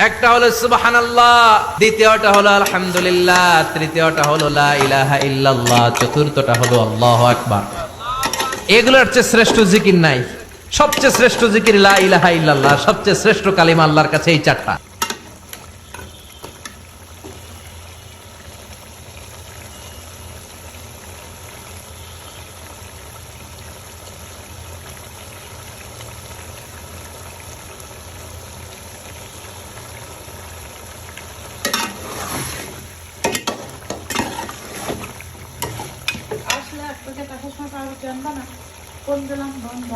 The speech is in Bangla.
একটা হলো সুবহানাল্লাহ, দ্বিতীয়টা হলো আলহামদুলিল্লাহ, তৃতীয়টা হলো লা ইলাহা ইল্লাল্লাহ, চতুর্থটা হলো আল্লাহু আকবার। এগুলোর চেয়ে শ্রেষ্ঠ জিকির নাই। সবচেয়ে শ্রেষ্ঠ জিকির লা ইলাহা ইল্লাল্লাহ, সবচেয়ে শ্রেষ্ঠ কালিমা আল্লাহর কাছে এই চারটা। আসলে আপনাকে টাকা সময় পাওয়ার জন্য না কোন দিলাম বন্ধ